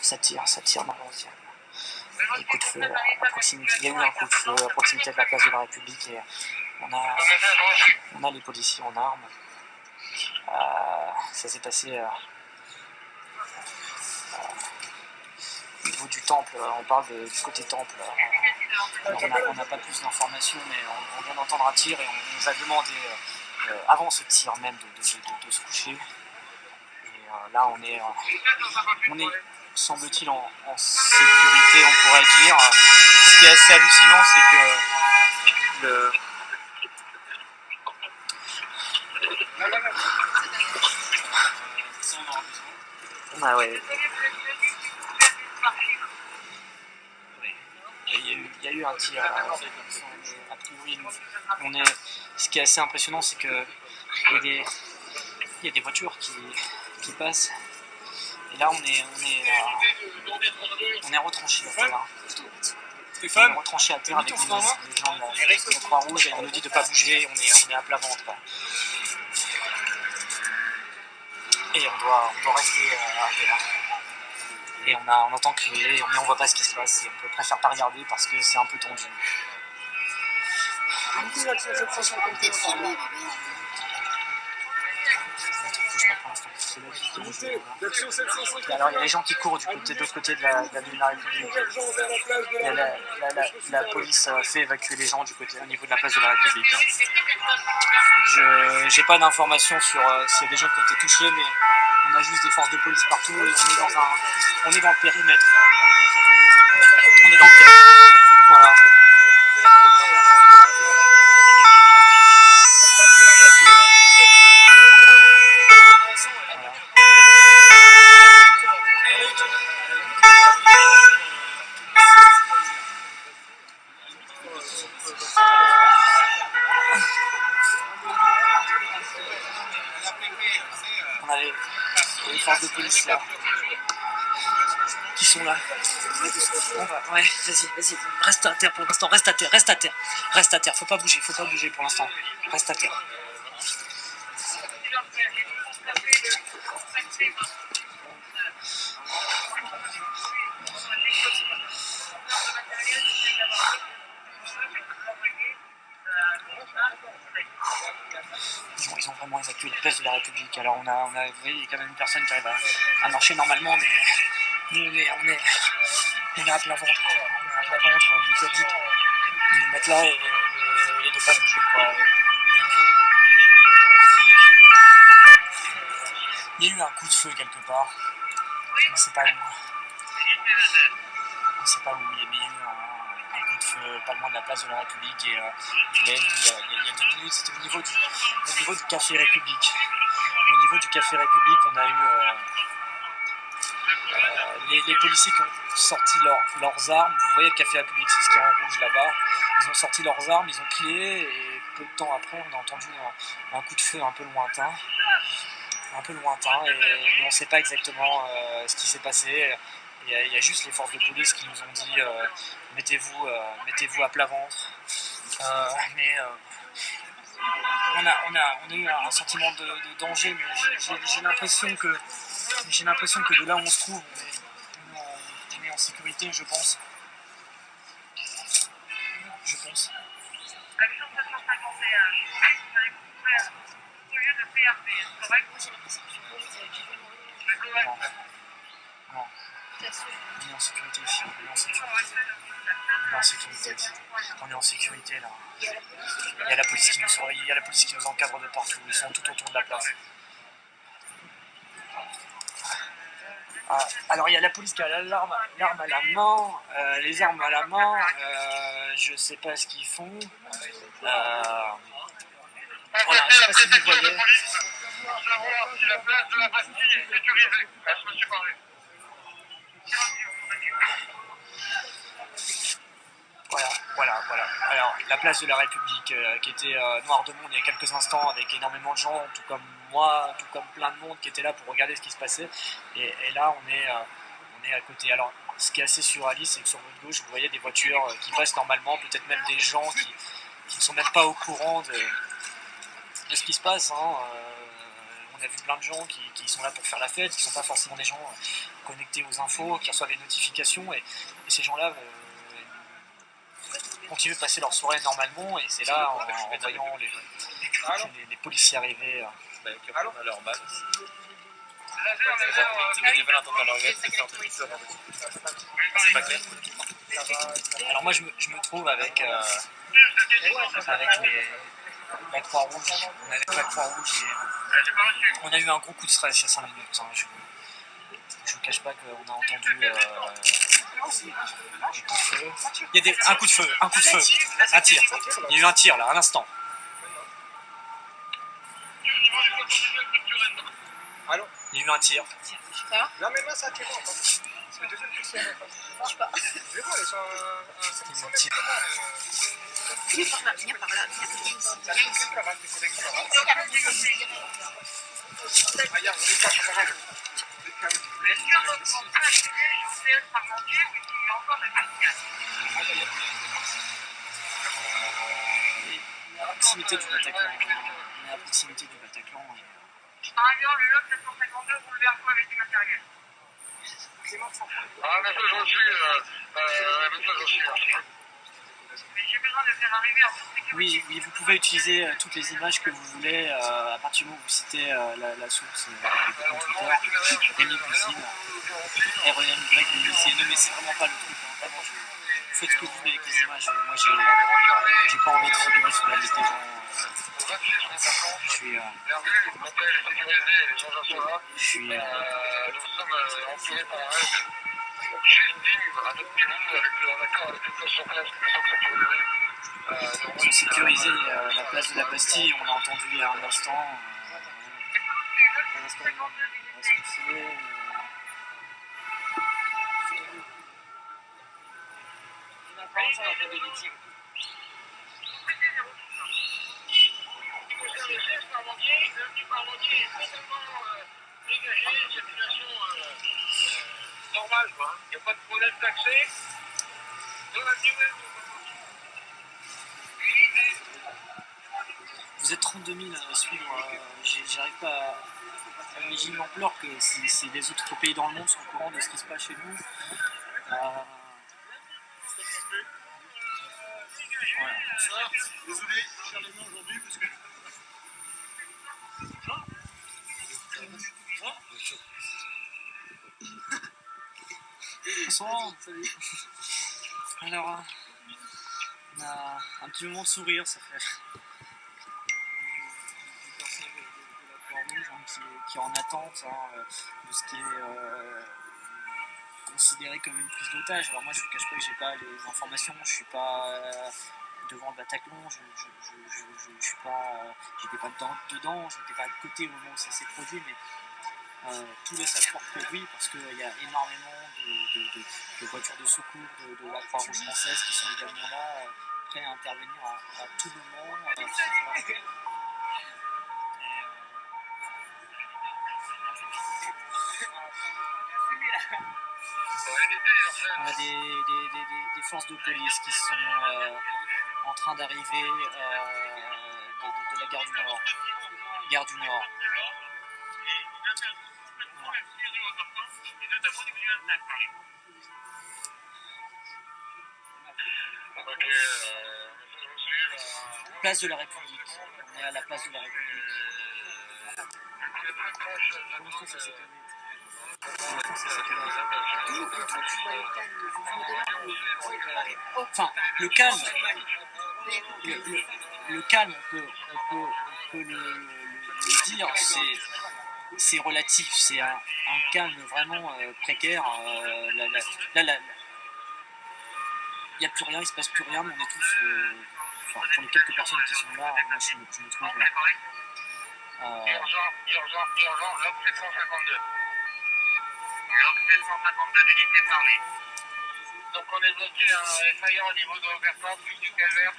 Ça tire malheureusement. Des coups de feu à proximité. Il y a eu un coup de feu à proximité de la place de la République et on a les policiers en armes. Ça s'est passé au niveau du temple. On parle du côté temple. On n'a pas plus d'informations, mais on vient d'entendre un tir et on nous a demandé avant ce tir même de se coucher. Et là on est semble-t-il en sécurité, on pourrait dire. Ce qui est assez hallucinant, c'est que ah ouais. Il y a eu un tir. A priori, ce qui est assez impressionnant, c'est que il y a des voitures qui passent. Et là, on est retranché à terre. On est retranché à terre avec les gens de la Croix-Rouge et on nous dit de ne pas bouger. On est à plat ventre. Et on doit rester à terre. Et on entend crier, mais on voit pas ce qui se passe. Et on préfère pas regarder parce que c'est un peu tendu. Alors il y a les gens qui courent de l'autre côté de l'avenue de la République. Il y a la police fait évacuer les gens au niveau de la place de la République. Je n'ai pas d'informations sur s'il y a des gens qui ont été touchés, mais on a juste des forces de police partout et on est dans le périmètre. On est dans le périmètre. Voilà. On a les forces de police là qui sont là. Ouais, vas-y, reste à terre pour l'instant, reste à terre, faut pas bouger pour l'instant, reste à terre. Ils ont vraiment évacué la place de la République. Alors vous voyez, il y a quand même une personne qui arrive à marcher normalement, mais nous on est à plat ventre. On nous a dit de nous mettre là et de pas bouger quoi. Il y a eu un coup de feu quelque part. On ne sait pas où. Mais il y a eu un coup de feu pas loin de la place de la République et je l'ai vu il y a 2 minutes, c'était au niveau du Café République. Au niveau du Café République, on a eu les policiers qui ont sorti leurs armes. Vous voyez le Café République, c'est ce qui est en rouge là-bas. Ils ont sorti leurs armes, ils ont crié et peu de temps après, on a entendu un coup de feu un peu lointain mais on ne sait pas exactement ce qui s'est passé. Il y a juste les forces de police qui nous ont dit mettez-vous à plat ventre. Mais on a eu un sentiment de danger, mais j'ai l'impression que de là où on se trouve, on est en sécurité, je pense. Non. On est en sécurité ici, on est en sécurité là. Il y a la police qui nous surveille, il y a la police qui nous encadre de partout, ils sont tout autour de la place. Alors il y a la police qui a l'arme à la main, les armes à la main, je sais pas ce qu'ils font. Voilà, je sais pas si vous voyez. La place de la Bastille est sécurisée. Voilà. Alors, la place de la République qui était noire de monde il y a quelques instants avec énormément de gens, tout comme moi, tout comme plein de monde qui était là pour regarder ce qui se passait. Et là, on est à côté. Alors, ce qui est assez surréaliste, c'est que sur votre gauche, vous voyez des voitures qui passent normalement, peut-être même des gens qui ne sont même pas au courant de ce qui se passe. on a vu plein de gens qui sont là pour faire la fête, qui ne sont pas forcément des gens connectés aux infos, qui reçoivent les notifications, et ces gens-là continuent de passer leur soirée normalement, et c'est là, en voyant les policiers arriver. Alors moi je me trouve avec la Croix-Rouge. On est avec la Croix-Rouge et on a eu un gros coup de stress il y a 5 minutes. Hein. Je ne vous cache pas qu'on a entendu des coups de feu. Il y a un coup de feu, un tir. Il y a eu un tir là, à l'instant. Allô? Il y a eu un tir. Non mais moi ça tire pas. C'est le deuxième qui tire. Je sais pas. Je vois, ils sont Viens par là, viens par là. À proximité du Bataclan. On est à proximité du Bataclan. Avion, le lot 752, roule vers toi avec du matériel. Ah, mais ça j'en suis, Mais j'ai besoin de faire arriver en toute sécurité. Oui, vous pouvez utiliser toutes les images que vous voulez à partir du moment où vous citez la source du compte Twitter, Rémi Cuisine, REMY, mais c'est vraiment pas le truc. Hein. Vraiment, vous faites ce que vous voulez avec les images. Moi, j'ai pas envie de figurer sur la liste des gens. Je suis. nous sommes entourés par un rêve légitime, un autre niveau, en accord avec les forces en place qui sont sécurisées. Ils ont sécurisé la place de la Bastille, on l'a entendu il y a un instant. Normal, quoi. Il n'y a pas de problème d'accès. Vous êtes 32 000 à suivre, j'arrive pas à imaginer l'ampleur que si les autres pays dans le monde sont au courant de ce qui se passe chez nous. Voilà. Désolé, faire les mains aujourd'hui parce que. Bonsoir, salut. Alors, on a un petit moment de sourire, ça fait. Une personne de la Croix-Rouge qui est en attente de ce qui est considéré comme une prise d'otage. Alors moi je ne vous cache pas que j'ai pas les informations, je suis pas devant le Bataclan, je suis pas, j'étais pas dedans, je n'étais pas à côté au moment où ça s'est produit, mais tout laisse à croire que oui, parce qu'il y a énormément de voitures de secours de la Croix-Rouge française qui sont également là, prêts à intervenir à tout moment. On a des forces de police qui sont en train d'arriver de la gare du Nord. Gare du Nord. Place de la République. On est à la place de la République. Pour l'instant, ça s'est calmé. Enfin, le calme, on peut le dire, c'est relatif, c'est un calme vraiment précaire. Là, il n'y a plus rien, il ne se passe plus rien, mais on est tous, enfin, pour les quelques personnes qui sont là, moi je me trouve. Urgent, log 752. Log 752, unité parlée. Donc on est bloqué à FIA au niveau de Versailles, plus du calvaire.